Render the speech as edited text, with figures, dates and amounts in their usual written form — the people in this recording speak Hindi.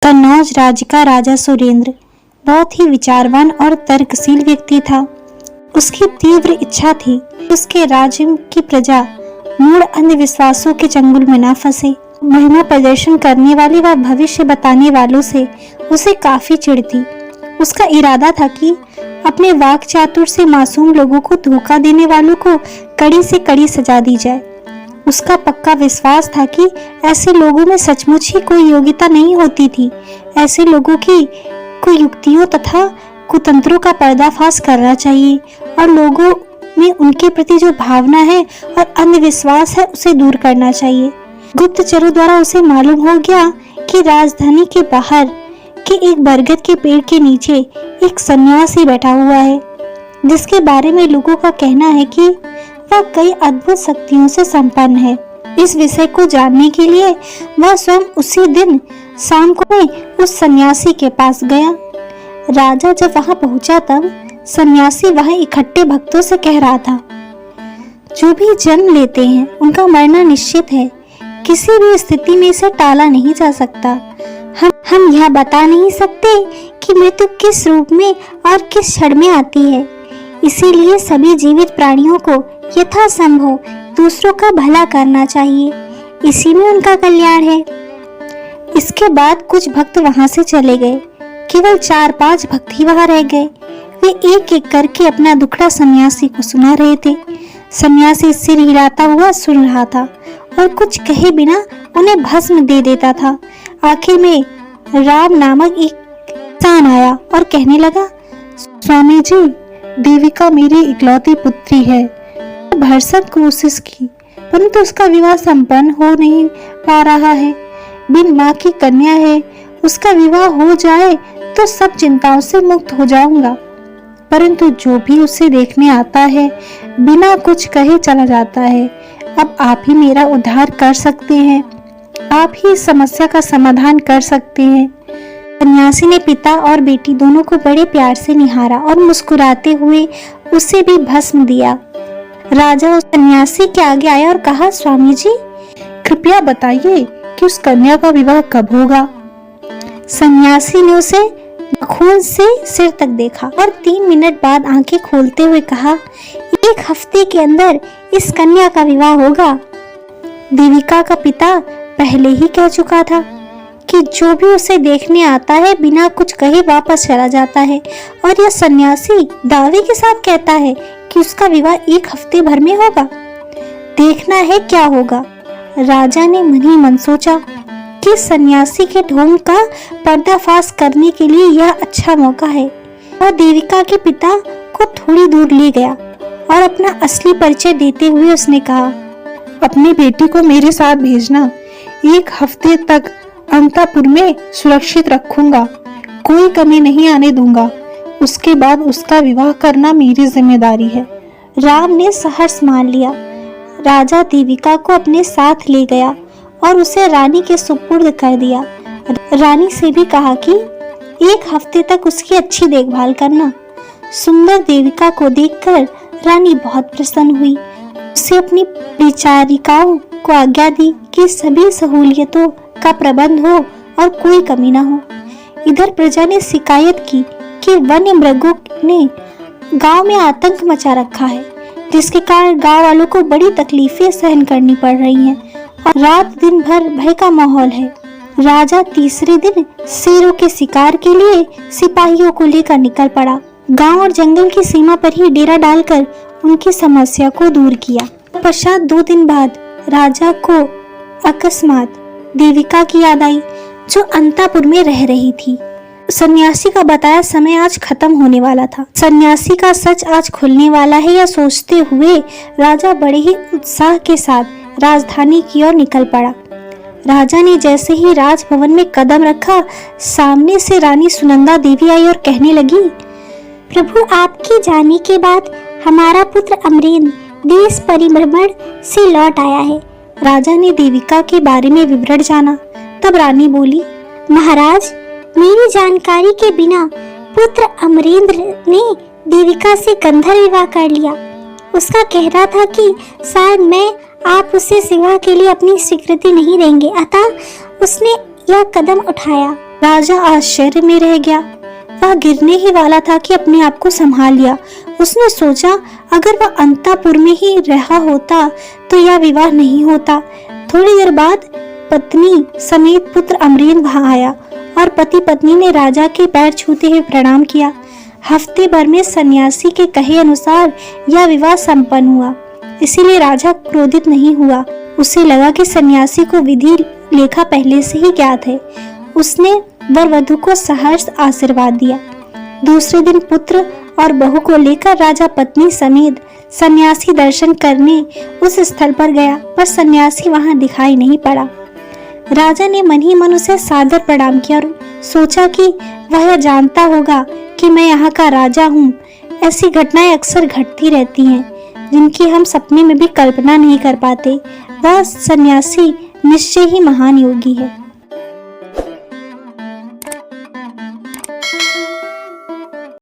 कन्नौज राज्य का राजा सुरेंद्र बहुत ही विचारवान और तर्कशील व्यक्ति था। उसकी तीव्र इच्छा थी उसके राज्य की प्रजा मूढ़ अंधविश्वासों के चंगुल में न फंसे। महिमा प्रदर्शन करने वाले व भविष्य बताने वालों से उसे काफी चिढ़ थी। उसका इरादा था कि अपने वाक चातुर से मासूम लोगों को धोखा देने वालों को कड़ी से कड़ी सजा दी जाए। उसका पक्का विश्वास था कि ऐसे लोगों में सचमुच ही कोई योग्यता नहीं होती थी। ऐसे लोगों की कुयुक्तियों तथा कुतंत्रों का पर्दाफाश करना चाहिए और लोगों में उनके प्रति जो भावना है और अंधविश्वास है उसे दूर करना चाहिए। गुप्तचरों द्वारा उसे मालूम हो गया कि राजधानी के बाहर के एक बरगद के पेड़ के नीचे एक सन्यासी बैठा हुआ है, जिसके बारे में लोगों का कहना है कि वह कई अद्भुत शक्तियों से संपन्न है। इस विषय को जानने के लिए वह स्वयं उसी दिन शाम को उस सन्यासी के पास गया। राजा जब वहां पहुंचा तब सन्यासी वहां इकट्ठे भक्तों से कह रहा था, जो भी जन्म लेते हैं उनका मरना निश्चित है। किसी भी स्थिति में इसे टाला नहीं जा सकता। हम यह बता नहीं सकते कि मृत्यु किस रूप में और किस क्षण में आती है। इसीलिए सभी जीवित प्राणियों को यथासंभव दूसरों का भला करना चाहिए, इसी में उनका कल्याण है। इसके बाद कुछ भक्त वहां से चले गए। केवल 4-5 भक्त ही वहां रह गए। वे एक एक करके अपना दुखड़ा सन्यासी को सुना रहे थे। सन्यासी सिर हिलाता हुआ सुन रहा था और कुछ कहे बिना उन्हें भस्म दे देता था। आखिर में राम नामक एक इंसान आया और कहने लगा, स्वामी जी, देविका मेरी इकलौती पुत्री है। भरसक कोशिश की परंतु उसका विवाह संपन्न हो नहीं पा रहा है। बिन माँ की कन्या है। उसका विवाह हो जाए तो सब चिंताओं से मुक्त हो जाऊंगा, परंतु जो भी उसे देखने आता है बिना कुछ कहे चला जाता है। अब आप ही मेरा उद्धार कर सकते हैं, आप ही इस समस्या का समाधान कर सकते हैं। सन्यासी ने पिता और बेटी दोनों को बड़े प्यार से निहारा और मुस्कुराते हुए उसे भी भस्म दिया। राजा उस सन्यासी के आगे आया और कहा, स्वामी जी, कृपया बताइए कि उस कन्या का विवाह कब होगा। सन्यासी ने उसे खून से सिर तक देखा और 3 मिनट बाद आंखें खोलते हुए कहा, 1 हफ्ते के अंदर इस कन्या का विवाह होगा। देविका का पिता पहले ही कह चुका था कि जो भी उसे देखने आता है बिना कुछ कहे वापस चला जाता है, और यह सन्यासी दावे के साथ कहता है कि उसका विवाह 1 हफ्ते भर में होगा। देखना है क्या होगा। राजा ने मन ही मन सोचा कि सन्यासी के ढोंग का पर्दाफाश करने के लिए यह अच्छा मौका है। वह देविका के पिता को थोड़ी दूर ले गया और अपना असली परिचय देते हुए उसने कहा, अपनी बेटी को मेरे साथ भेजना। 1 हफ्ते तक अंतापुर में सुरक्षित रखूंगा, कोई कमी नहीं आने दूंगा। उसके बाद उसका विवाह करना मेरी जिम्मेदारी है। राम ने सहर्ष मान लिया। राजा देविका को अपने साथ ले गया और उसे रानी के सुपुर्द कर दिया। रानी से भी कहा कि 1 हफ्ते तक उसकी अच्छी देखभाल करना। सुंदर देविका को देखकर रानी बहुत प्रसन्न हुई। उसे अपनी परिचारिकाओं को आज्ञा दी कि सभी सहूलियतों का प्रबंध हो और कोई कमी न हो। इधर प्रजा ने शिकायत की कि वन्य मृगों ने गांव में आतंक मचा रखा है, जिसके कारण गांव वालों को बड़ी तकलीफें सहन करनी पड़ रही हैं और रात दिन भर भय का माहौल है। राजा तीसरे दिन शेरों के शिकार के लिए सिपाहियों को लेकर निकल पड़ा। गांव और जंगल की सीमा पर ही डेरा डालकर उनकी समस्या को दूर किया। पश्चात 2 दिन बाद राजा को अकस्मात देविका की याद आई, जो अंतापुर में रह रही थी। सन्यासी का बताया समय आज खत्म होने वाला था। सन्यासी का सच आज खुलने वाला है, यह सोचते हुए राजा बड़े ही उत्साह के साथ राजधानी की ओर निकल पड़ा। राजा ने जैसे ही राजभवन में कदम रखा, सामने से रानी सुनंदा देवी आई और कहने लगी, प्रभु, आपके जाने के बाद हमारा पुत्र अमरेंद्र देश परिभ्रमण से लौट आया है। राजा ने देविका के बारे में विवरण जाना। तब रानी बोली, महाराज, मेरी जानकारी के बिना पुत्र अमरेंद्र ने देविका से गंधर्व विवाह कर लिया। उसका कहना था कि शायद मैं आप उसे विवाह के लिए अपनी स्वीकृति नहीं देंगे, अतः उसने यह कदम उठाया। राजा आश्चर्य में रह गया। वह गिरने ही वाला था कि अपने आप को संभाल लिया। उसने सोचा, अगर वह अंतःपुर में ही रहा होता तो यह विवाह नहीं होता। थोड़ी देर बाद पत्नी समेत पुत्र अमरेंद्र वहां आया और पति पत्नी ने राजा के पैर छूते हुए प्रणाम किया। हफ्ते भर में सन्यासी के कहे अनुसार यह विवाह संपन्न हुआ। इसीलिए राजा क्रोधित नहीं हुआ। उसे लगा कि सन्यासी को विधि लेखा पहले से ही ज्ञात है। उसने वर वधू को सहर्ष आशीर्वाद दिया। दूसरे दिन पुत्र और बहू को लेकर राजा पत्नी समेत सन्यासी दर्शन करने उस स्थल पर गया, पर सन्यासी वहां दिखाई नहीं पड़ा। राजा ने मन ही मन उसे सादर प्रणाम किया और सोचा कि वह यह जानता होगा कि मैं यहाँ का राजा हूँ। ऐसी घटनाएं अक्सर घटती रहती हैं, जिनकी हम सपने में भी कल्पना नहीं कर पाते। वह सन्यासी निश्चय ही महान योगी है।